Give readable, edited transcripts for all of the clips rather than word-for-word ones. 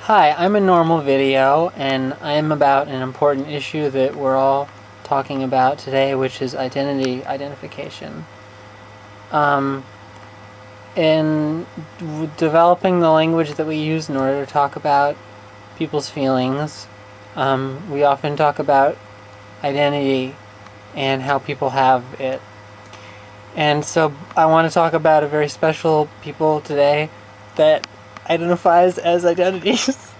Hi, I'm a normal video, and I'm about an important issue that we're all talking about today, which is identification. In developing the language that we use in order to talk about people's feelings, we often talk about identity and how people have it. And so I want to talk about a very special people today that identifies as identities.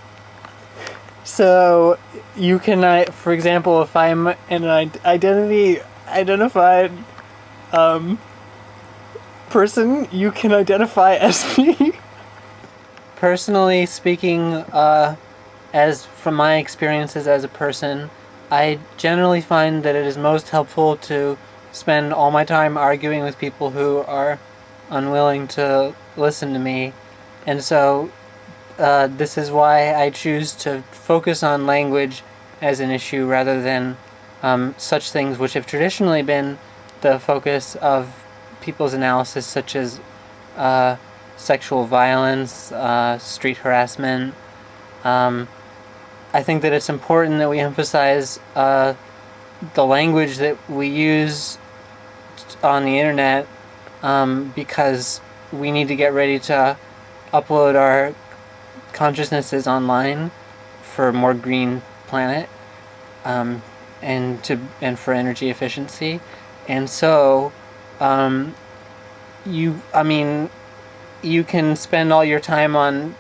So you can, for example, if I'm an identified person, you can identify as me. Personally speaking, as from my experiences as a person, I generally find that it is most helpful to spend all my time arguing with people who are unwilling to listen to me. And so this is why I choose to focus on language as an issue rather than such things which have traditionally been the focus of people's analysis, such as sexual violence, street harassment. I think that it's important that we emphasize the language that we use on the internet because we need to get ready to upload our consciousnesses online for a more green planet and for energy efficiency. And so you can spend all your time on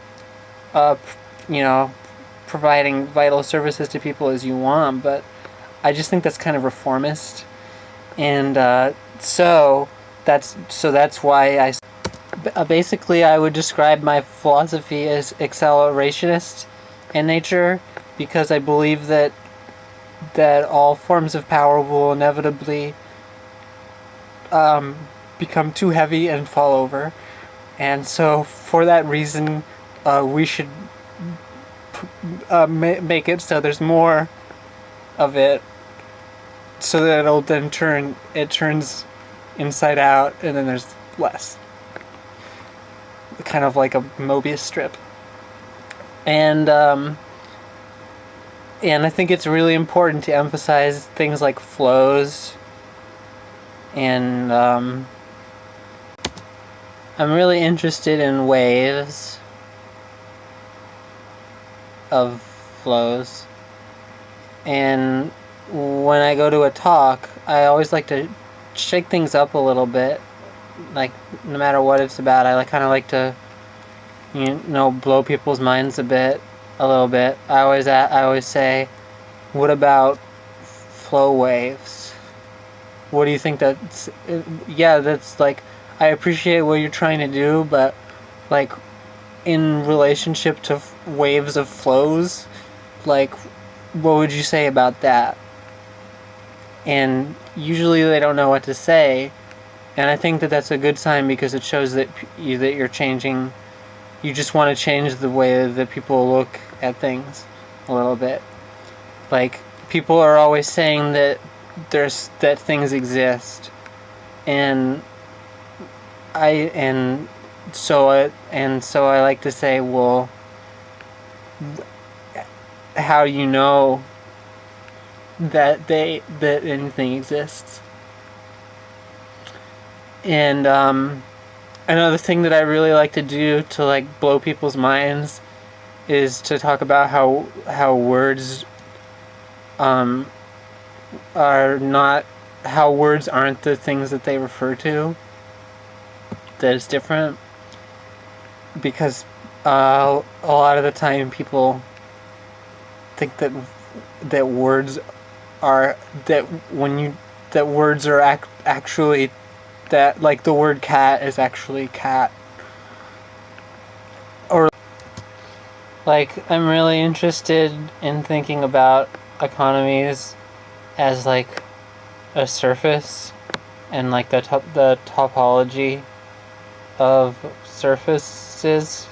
providing vital services to people as you want, but I just think that's kind of reformist. And so that's why basically I would describe my philosophy as accelerationist in nature, because I believe that all forms of power will inevitably become too heavy and fall over. And so for that reason, we should make it so there's more of it, so that it'll then turns inside out, and then there's less. Kind of like a Mobius strip. And I think it's really important to emphasize things like flows. And I'm really interested in waves of flows. And when I go to a talk, I always like to shake things up a little bit. Like, no matter what it's about, I kind of like to, blow people's minds a little bit. I always say, what about flow waves? What do you think that's? Yeah, that's like, I appreciate what you're trying to do, but like, in relationship to waves of flows, like, what would you say about that? And usually they don't know what to say. And I think that that's a good sign, because it shows that you're changing. You just want to change the way that people look at things a little bit. Like, people are always saying that things exist, and so I like to say, well, how do you know that anything exists? And another thing that I really like to do to like blow people's minds is to talk about how words aren't the things that they refer to. That it's different, because a lot of the time people think that words are actually, that like the word cat is actually cat. Or like, I'm really interested in thinking about economies as like a surface, and like the topology of surfaces,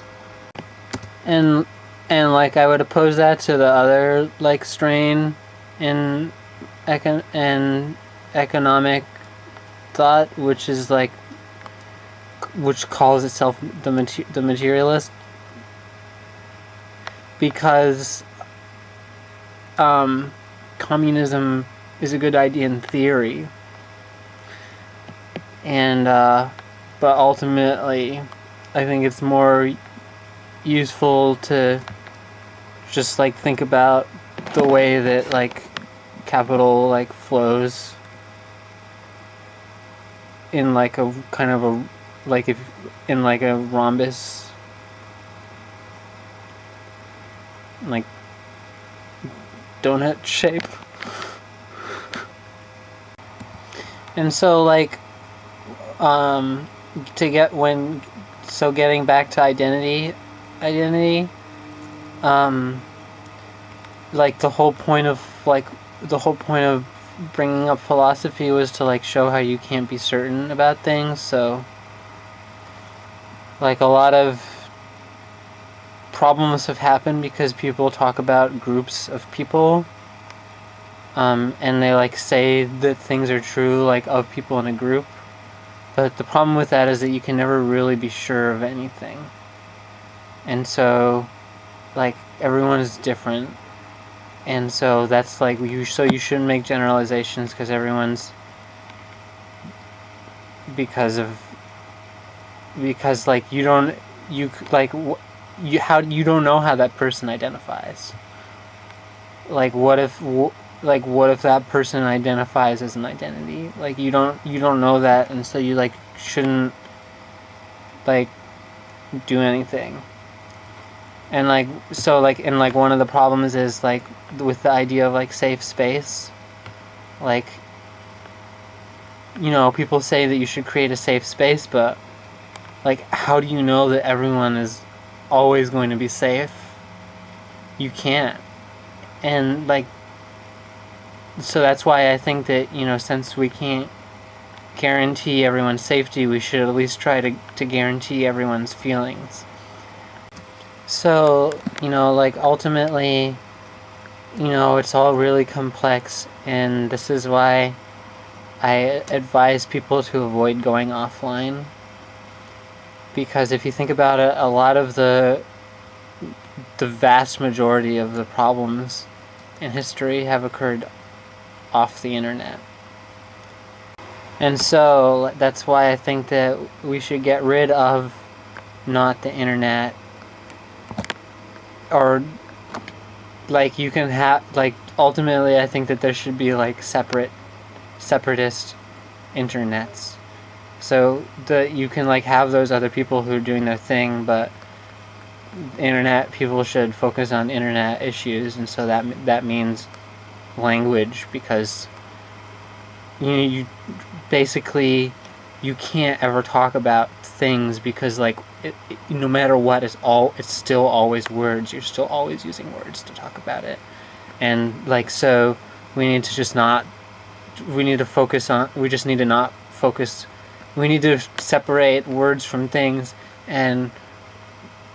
and like I would oppose that to the other like strain in economic thought, which is like, which calls itself the materialist because communism is a good idea in theory, and but ultimately I think it's more useful to just like think about the way that like capital like flows in like a kind of a like if in like a rhombus, like donut shape. And so like to get when so getting back to identity like the whole point of bringing up philosophy was to like show how you can't be certain about things. So like a lot of problems have happened because people talk about groups of people, and they like say that things are true like of people in a group, but the problem with that is that you can never really be sure of anything, and so like everyone is different, and so that's like you shouldn't make generalizations because everyone's because like you don't you don't know how that person identifies. Like what if that person identifies as an identity? Like you don't know that, and so you like shouldn't like do anything. And like so like and like one of the problems is like with the idea of like safe space, like you know, people say that you should create a safe space, but like how do you know that everyone is always going to be safe? You can't. And like so that's why I think that, you know, since we can't guarantee everyone's safety, we should at least try to guarantee everyone's feelings. So, you know, like ultimately, you know, it's all really complex, and this is why I advise people to avoid going offline. Because if you think about it, a lot of the vast majority of the problems in history have occurred off the internet. And so that's why I think that we should get rid of not the internet, or like you can have like ultimately I think that there should be like separatist internets, so that you can like have those other people who are doing their thing, but internet people should focus on internet issues. And so that means language, because you basically you can't ever talk about things because like no matter what, it's still always words. You're still always using words to talk about it. And like so we need to just not we need to focus on we just need to not focus we need to separate words from things. And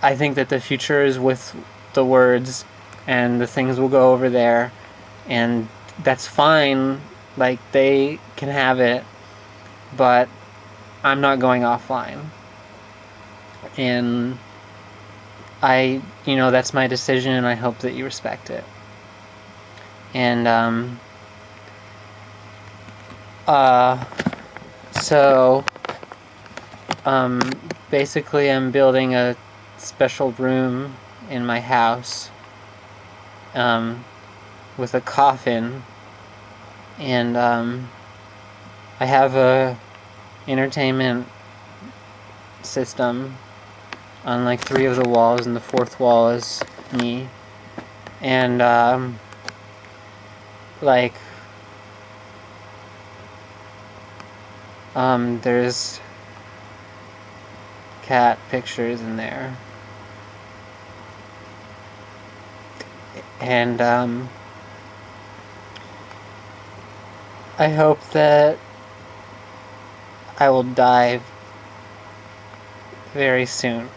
I think that the future is with the words, and the things will go over there, and that's fine. Like they can have it, but I'm not going offline. And you know, that's my decision, and I hope that you respect it. And so basically I'm building a special room in my house with a coffin, and I have a entertainment system on like 3 of the walls, and the 4th wall is me. And like there's cat pictures in there, and I hope that I will die very soon.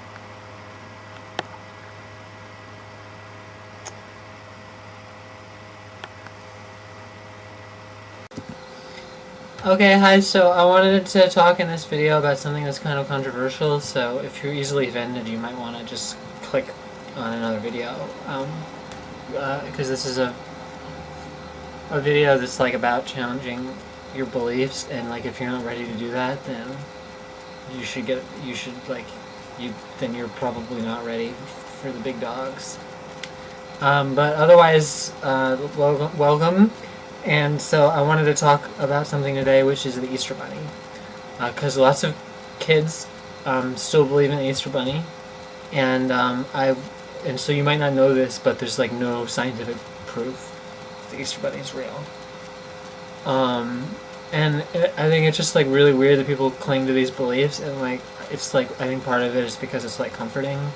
Okay, hi, so I wanted to talk in this video about something that's kind of controversial, so if you're easily offended, you might want to just click on another video, because this is a video that's like about challenging your beliefs, and like if you're not ready to do that, then then you're probably not ready for the big dogs. But otherwise, welcome. And so I wanted to talk about something today, which is the Easter Bunny, because lots of kids still believe in the Easter Bunny, and so you might not know this, but there's like no scientific proof the Easter Bunny is real. And I think it's just like really weird that people cling to these beliefs, and like it's like I think part of it is because it's like comforting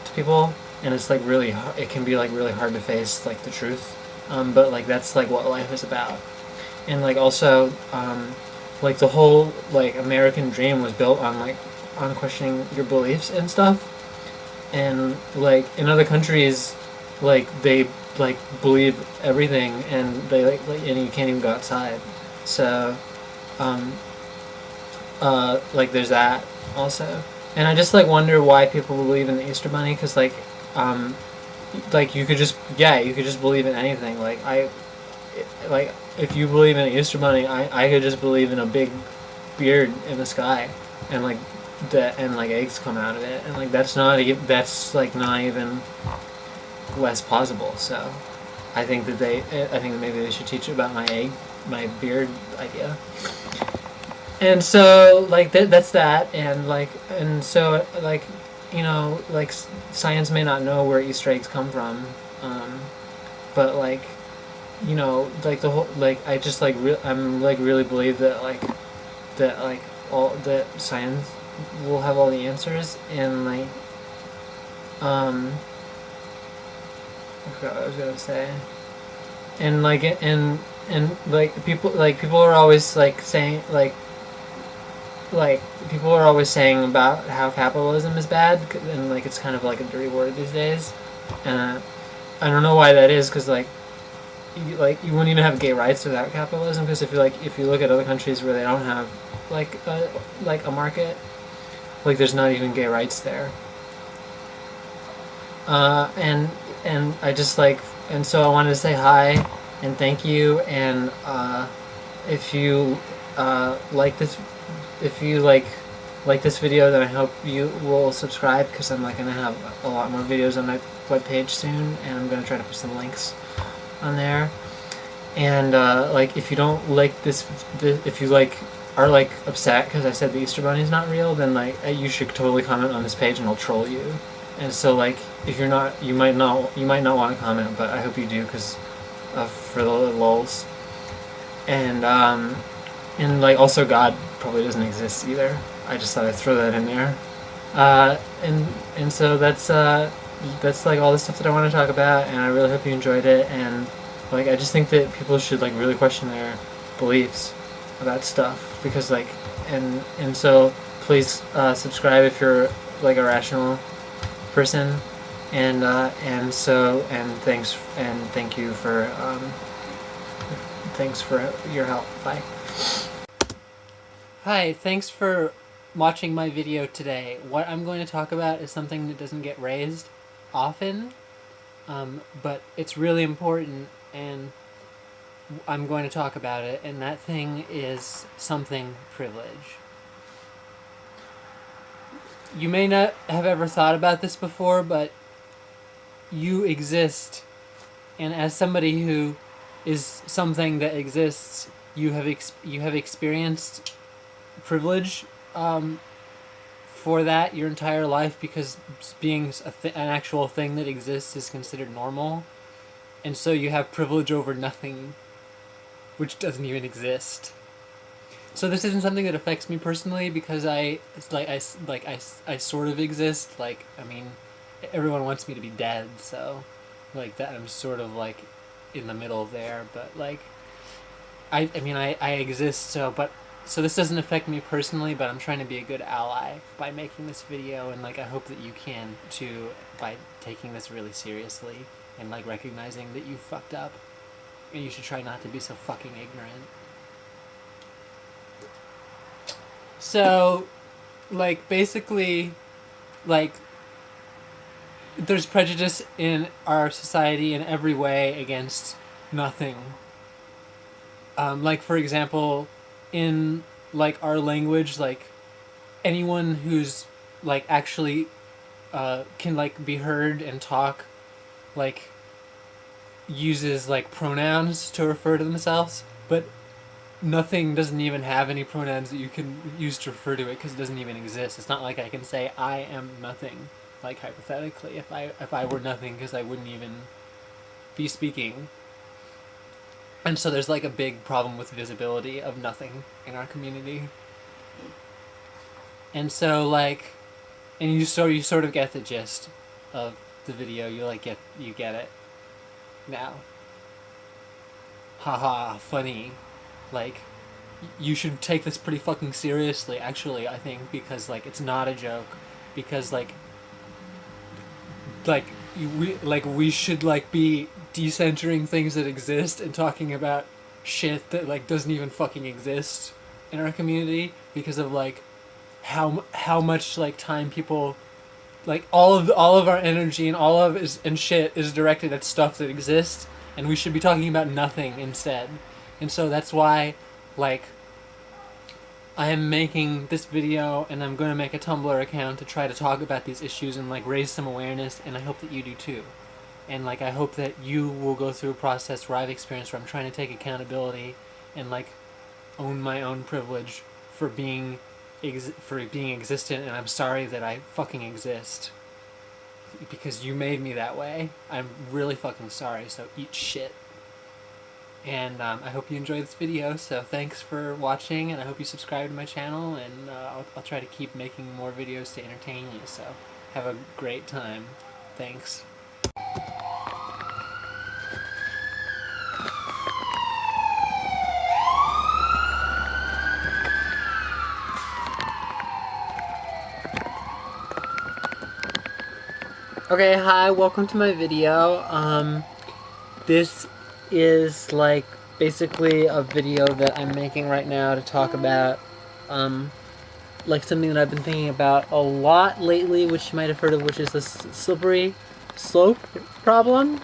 to people, and it's like it can be like really hard to face like the truth, but like that's like what life is about, and like also like the whole like American dream was built on questioning your beliefs and stuff, and like in other countries like they like believe everything, and they like and you can't even go outside. So like there's that also, and I just like wonder why people believe in the Easter Bunny, because like you could just believe in anything. Like if you believe in the Easter Bunny, I could just believe in a big beard in the sky, and like eggs come out of it, and like that's not even less plausible. So I think that maybe they should teach about my beard idea. And so like that's that, and so like you know, like science may not know where Easter eggs come from, but like you know, like the whole I just I'm really believe that all that science will have all the answers, and like I forgot what I was gonna say, and people are always saying people are always saying about how capitalism is bad, and like it's kind of like a dirty word these days, and I don't know why that is, because you wouldn't even have gay rights without capitalism, because if you look at other countries where they don't have a market, like there's not even gay rights there, and I just and so I wanted to say hi and thank you, and if you like this video, then I hope you will subscribe, because I'm gonna have a lot more videos on my webpage soon, and I'm gonna try to put some links on there. And if you don't like this, if you are upset because I said the Easter Bunny is not real, then you should totally comment on this page and I'll troll you. And so if you're not, you might not want to comment, but I hope you do, because for the lulz. And also God probably doesn't exist either. I just thought I'd throw that in there. And so that's all the stuff that I want to talk about, and I really hope you enjoyed it. And I just think that people should really question their beliefs about stuff, because and so please subscribe if you're a rational person, and thank you for thanks for your help. Bye. Hi, thanks for watching my video today. What I'm going to talk about is something that doesn't get raised often, but it's really important, and I'm going to talk about it, and that thing is something privilege. You may not have ever thought about this before, but you exist, and as somebody who is something that exists, you have experienced privilege for that your entire life, because being an actual thing that exists is considered normal, and so you have privilege over nothing, which doesn't even exist. So this isn't something that affects me personally, because I sort of exist. I mean, everyone wants me to be dead, so that I'm sort of in the middle there, but I mean I exist, so this doesn't affect me personally, but I'm trying to be a good ally by making this video, and I hope that you can too, by taking this really seriously and recognizing that you fucked up, and you should try not to be so fucking ignorant. So basically there's prejudice in our society in every way against nothing. Like, for example, in like our language, like anyone who's like actually can like be heard and talk, like uses like pronouns to refer to themselves, but nothing doesn't even have any pronouns that you can use to refer to it because it doesn't even exist. It's not like I can say I am nothing, like hypothetically, if I were nothing, because I wouldn't even be speaking. And so there's like a big problem with visibility of nothing in our community. And so like, and you sort of get the gist of the video. You get it now. Haha, funny. Like, you should take this pretty fucking seriously, actually, I think, because like it's not a joke. Because like we should like be decentering things that exist and talking about shit that like doesn't even fucking exist in our community, because of like how much like time people, like all of our energy and and shit is directed at stuff that exists, and we should be talking about nothing instead. And so that's why like I am making this video, and I'm going to make a Tumblr account to try to talk about these issues and like raise some awareness, and I hope that you do too. And like I hope that you will go through a process where I've experienced, where I'm trying to take accountability and like own my own privilege for being existent, and I'm sorry that I fucking exist because you made me that way. I'm really fucking sorry, so eat shit. And I hope you enjoyed this video, so thanks for watching, and I hope you subscribe to my channel, and I'll try to keep making more videos to entertain you, so have a great time. Thanks. Okay, hi, welcome to my video. This is like basically a video that I'm making right now to talk about like something that I've been thinking about a lot lately, which you might have heard of, which is the slippery slope problem.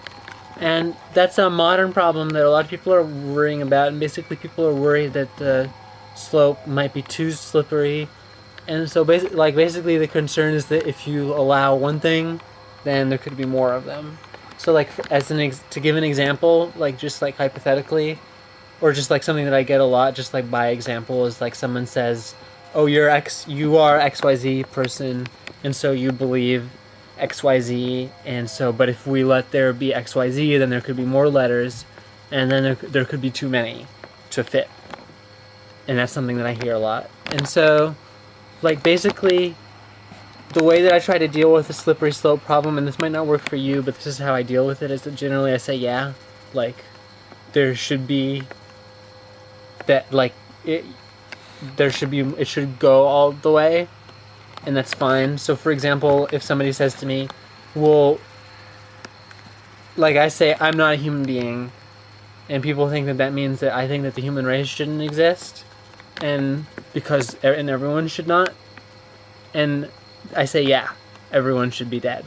And that's a modern problem that a lot of people are worrying about, and basically people are worried that the slope might be too slippery. And so basically the concern is that if you allow one thing, then there could be more of them. So like, to give an example, like just like hypothetically, or just like something that I get a lot, just like by example, is like someone says, oh, you are XYZ person, and so you believe XYZ, and so, but if we let there be XYZ, then there could be more letters, and then there could be too many to fit. And that's something that I hear a lot. And so, like basically, the way that I try to deal with the slippery slope problem, and this might not work for you, but this is how I deal with it, is that generally I say, yeah, like, there should be that, like, it should go all the way, and that's fine. So for example, if somebody says to me, well, like I say, I'm not a human being, and people think that that means that I think that the human race shouldn't exist, and everyone should not, and I say, yeah, everyone should be dead.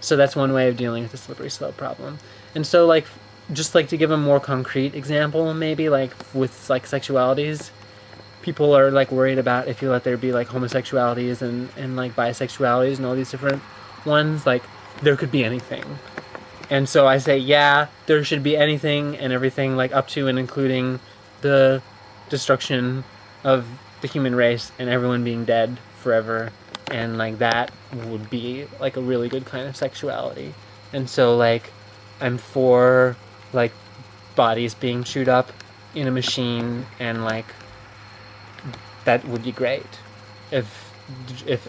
So that's one way of dealing with the slippery slope problem. And so, like, just like to give a more concrete example, maybe like with like sexualities, people are like worried about if you let there be like homosexualities and like bisexualities and all these different ones, like there could be anything. And so I say, yeah, there should be anything and everything, like up to and including the destruction of the human race and everyone being dead forever. And like that would be like a really good kind of sexuality. And so like I'm for like bodies being chewed up in a machine, and like that would be great if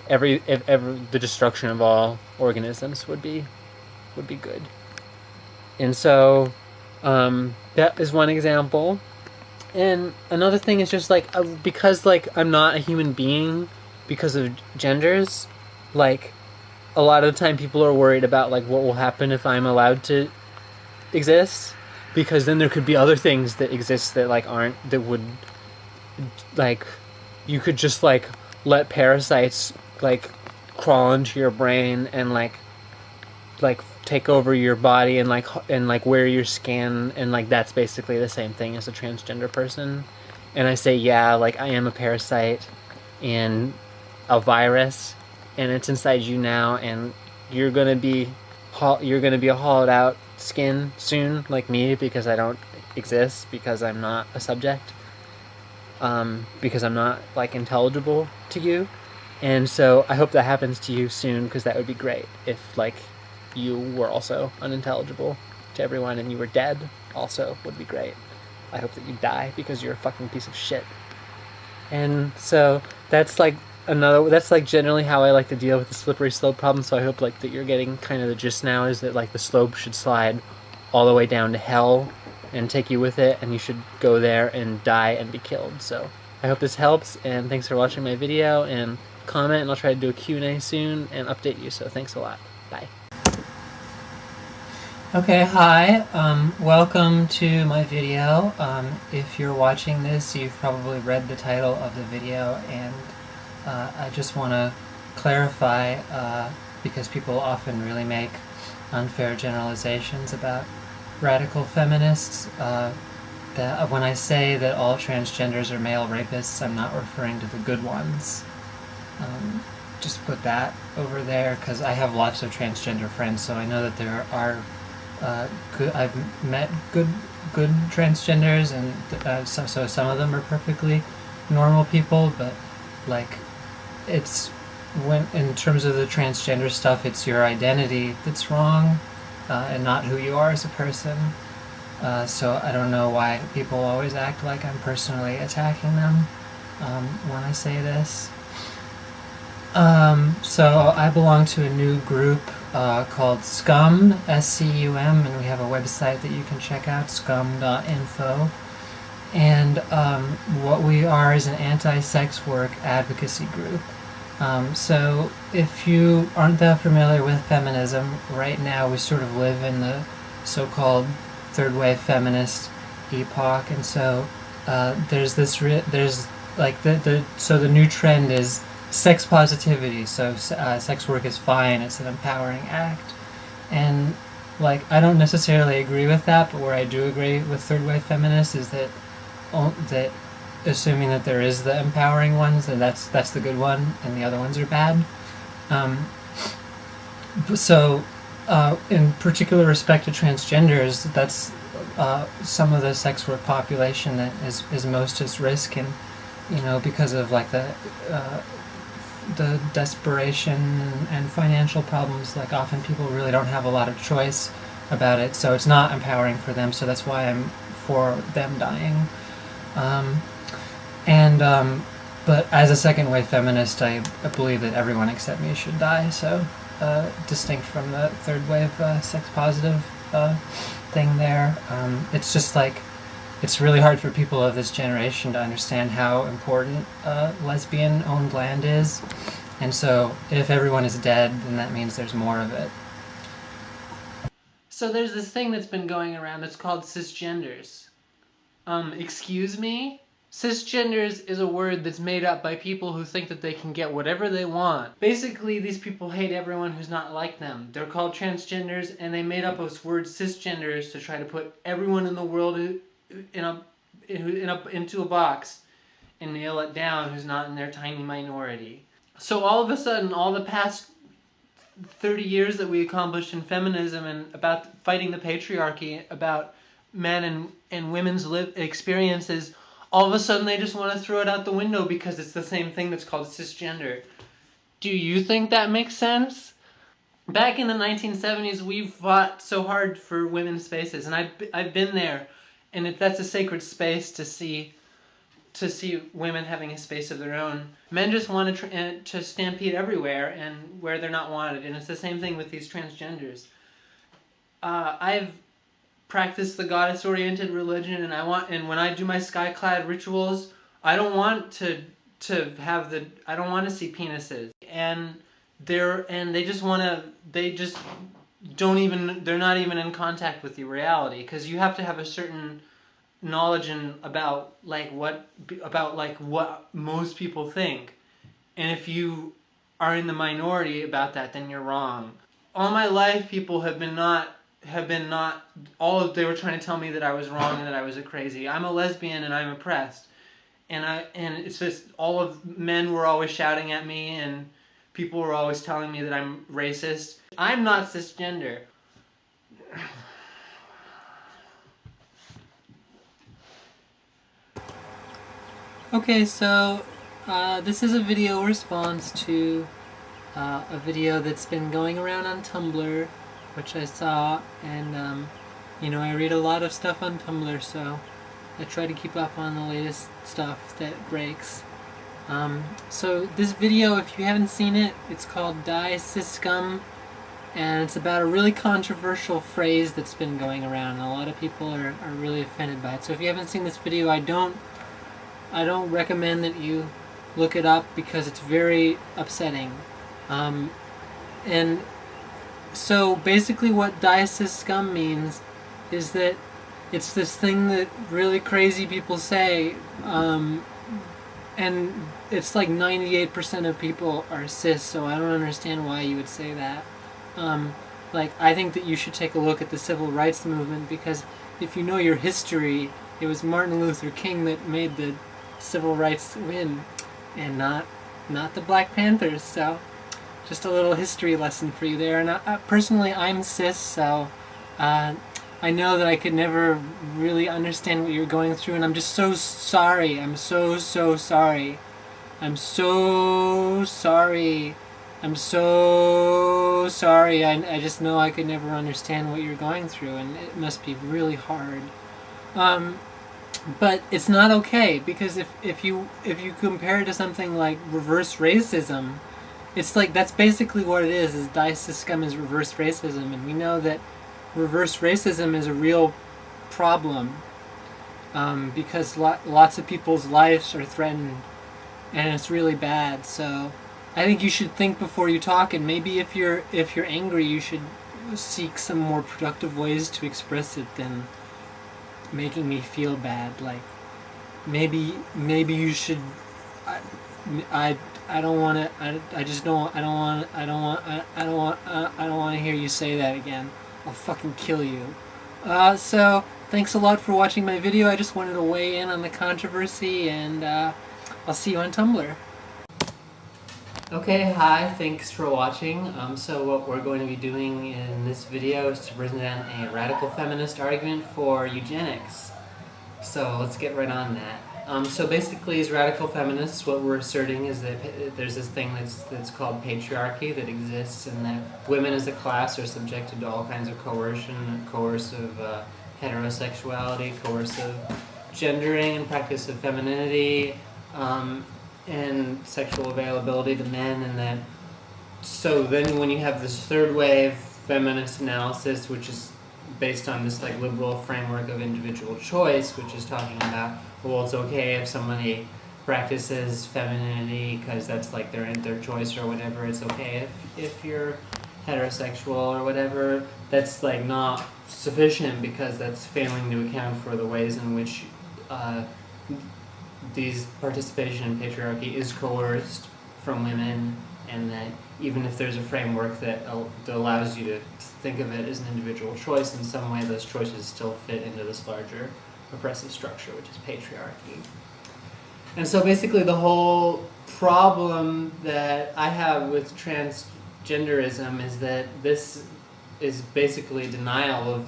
the destruction of all organisms would be good. And so that is one example. And another thing is just like because like I'm not a human being because of genders, like a lot of the time people are worried about like what will happen if I'm allowed to exist, because then there could be other things that exist that like that would, like, you could just like let parasites like crawl into your brain and like like take over your body and like wear your skin, and like that's basically the same thing as a transgender person. And I say, yeah, like I am a parasite and a virus, and it's inside you now, and you're gonna be a hollowed out skin soon, like me, because I don't exist, because I'm not a subject, because I'm not like intelligible to you. And so I hope that happens to you soon, because that would be great if like you were also unintelligible to everyone and you were dead. Also would be great. I hope that you die because you're a fucking piece of shit. And so that's like that's like generally how I like to deal with the slippery slope problem. So I hope like that you're getting kind of the gist now, is that like the slope should slide all the way down to hell and take you with it, and you should go there and die and be killed. So I hope this helps, and thanks for watching my video, and comment, and I'll try to do a Q&A soon and update you. So thanks a lot. Bye. Okay, hi. Welcome to my video. If you're watching this, you've probably read the title of the video, and I just want to clarify, because people often really make unfair generalizations about radical feminists, that when I say that all transgenders are male rapists, I'm not referring to the good ones. Just put that over there, because I have lots of transgender friends, so I know that there are I've met good transgenders, and so some of them are perfectly normal people, but like it's when in terms of the transgender stuff, it's your identity that's wrong, and not who you are as a person. So I don't know why people always act like I'm personally attacking them when I say this. So I belong to a new group called Scum, S-C-U-M, and we have a website that you can check out, scum.info. And what we are is an anti-sex work advocacy group. So if you aren't that familiar with feminism, right now we sort of live in the so-called third wave feminist epoch, and so there's like so the new trend is sex positivity. So sex work is fine, it's an empowering act, and like I don't necessarily agree with that, but where I do agree with third wave feminists is that assuming that there is the empowering ones, and that's the good one, and the other ones are bad. So in particular respect to transgenders, that's some of the sex work population that is most at risk, and you know, because of like the desperation and financial problems, like often people really don't have a lot of choice about it, so it's not empowering for them, so that's why I'm for them dying. But as a second wave feminist, I believe that everyone except me should die, so distinct from the third wave sex positive thing there. It's just like, it's really hard for people of this generation to understand how important lesbian-owned land is, and so if everyone is dead, then that means there's more of it. So there's this thing that's been going around that's called cisgenders. Excuse me? Cisgenders is a word that's made up by people who think that they can get whatever they want. Basically, these people hate everyone who's not like them. They're called transgenders, and they made up this word cisgenders to try to put everyone in the world into a box and nail it down who's not in their tiny minority. So all of a sudden, all the past 30 years that we accomplished in feminism and about fighting the patriarchy, about men and women's experiences, all of a sudden they just want to throw it out the window because it's the same thing that's called cisgender. Do you think that makes sense? Back in the 1970s, we fought so hard for women's spaces, and I've been there, and that's a sacred space to see women having a space of their own. Men just want to stampede everywhere and where they're not wanted, and it's the same thing with these transgenders. I've practiced the goddess-oriented religion, and when I do my sky-clad rituals, I don't want to I don't want to see penises, and they just they're not even in contact with the reality, because you have to have a certain knowledge about what most people think, and if you are in the minority about that, then you're wrong. all my life people have been not they were trying to tell me that I was wrong and that I was a crazy. I'm a lesbian and I'm oppressed. And it's just all of men were always shouting at me and people were always telling me that I'm racist. I'm not cisgender. Okay, so this is a video response to a video that's been going around on Tumblr, which I saw, and you know, I read a lot of stuff on Tumblr, so I try to keep up on the latest stuff that breaks. So this video, if you haven't seen it, it's called Die Ciscum, and it's about a really controversial phrase that's been going around, and a lot of people are really offended by it. So if you haven't seen this video, I don't recommend that you look it up because it's very upsetting. And so basically what Die Ciscum means is that it's this thing that really crazy people say, and it's like 98% of people are cis, so I don't understand why you would say that. Like, I think that you should take a look at the civil rights movement, because if you know your history, it was Martin Luther King that made the civil rights win, and not the Black Panthers. So just a little history lesson for you there. And personally, I'm cis, so I know that I could never really understand what you're going through, and I'm just so sorry. I'm so sorry. I'm so sorry. I'm so sorry. I just know I could never understand what you're going through, and it must be really hard. But it's not okay, because if you compare it to something like reverse racism, it's like that's basically what it is Die Ciscum is reverse racism, and we know that reverse racism is a real problem, because lots of people's lives are threatened, and it's really bad. So I think you should think before you talk, and maybe if you're angry, you should seek some more productive ways to express it than making me feel bad. Like maybe you should. I don't want to. I just don't. I don't want to hear you say that again. I'll fucking kill you. So thanks a lot for watching my video. I just wanted to weigh in on the controversy, and I'll see you on Tumblr. Okay, hi, thanks for watching. So what we're going to be doing in this video is to present a radical feminist argument for eugenics. So let's get right on that. So basically, as radical feminists, what we're asserting is that there's this thing that's called patriarchy that exists, and that women as a class are subjected to all kinds of coercion, coercive heterosexuality, coercive gendering and practice of femininity, and sexual availability to men, and that so then when you have this third wave feminist analysis, which is based on this like liberal framework of individual choice, which is talking about, well, it's okay if somebody practices femininity because that's like their choice or whatever. It's okay if you're heterosexual or whatever. That's like not sufficient because that's failing to account for the ways in which these participation in patriarchy is coerced from women, and that even if there's a framework that allows you to think of it as an individual choice, in some way those choices still fit into this larger oppressive structure, which is patriarchy. And so basically the whole problem that I have with transgenderism is that this is basically denial of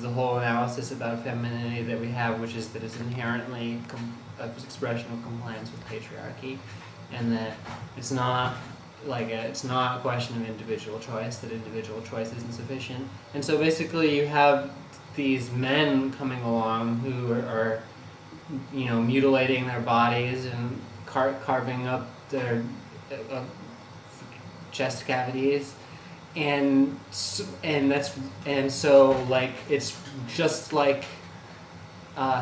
the whole analysis about femininity that we have, which is that it's inherently an expression of compliance with patriarchy, and that it's not it's not a question of individual choice, that individual choice isn't sufficient. And so basically you have these men coming along who are mutilating their bodies and carving up their chest cavities, and so like it's just like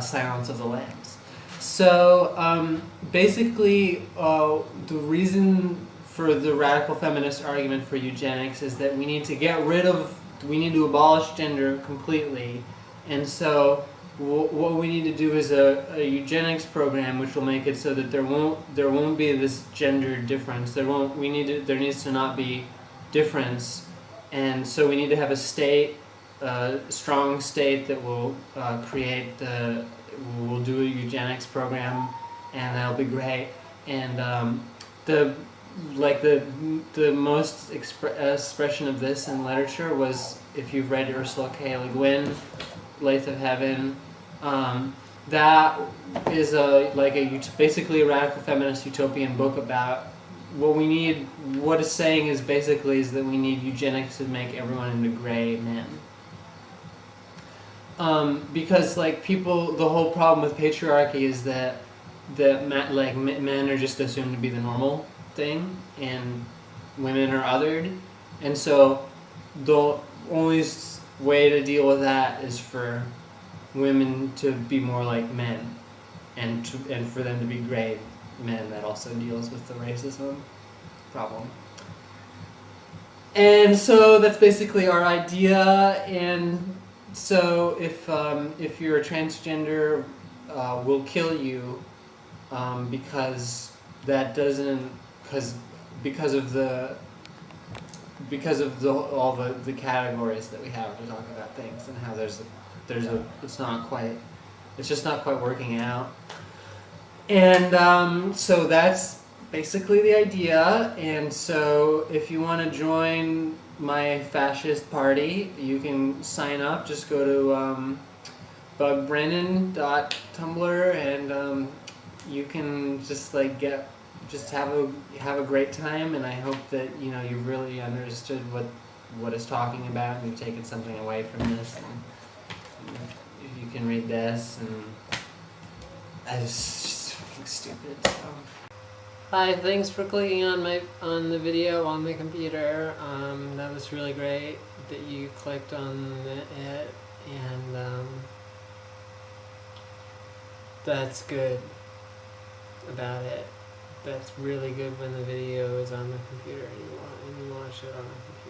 Silence of the Lambs. So basically the reason for the radical feminist argument for eugenics is that we need to abolish gender completely, and so what we need to do is a eugenics program which will make it so that there won't be this gender difference. There needs to not be difference, and so we need to have a state, strong state that will will do a eugenics program, and that'll be great. And the most expression of this in literature was, if you've read Ursula K. Le Guin, Lathe of Heaven. That is basically a radical feminist utopian book about what we need. What it's saying is basically is that we need eugenics to make everyone into gray men. Because like people, the whole problem with patriarchy is that men are just assumed to be the normal thing, and women are othered, and so the only way to deal with that is for women to be more like men, and for them to be gray men. That also deals with the racism problem. And so that's basically our idea. And so if you're a transgender, we'll kill you because that doesn't because of all the categories that we have to talk about things, and how it's just not quite working out. And so that's basically the idea. And so if you want to join my fascist party, you can sign up. Just go to bugbrennan.tumblr, and you can just have a great time. And I hope that you've really understood what it's talking about, and you've taken something away from this. And if you can read this, and I just fucking stupid. So. Hi, thanks for clicking on the video on the computer. That was really great that you clicked on it, and that's good about it. That's really good when the video is on the computer and you watch it on the computer.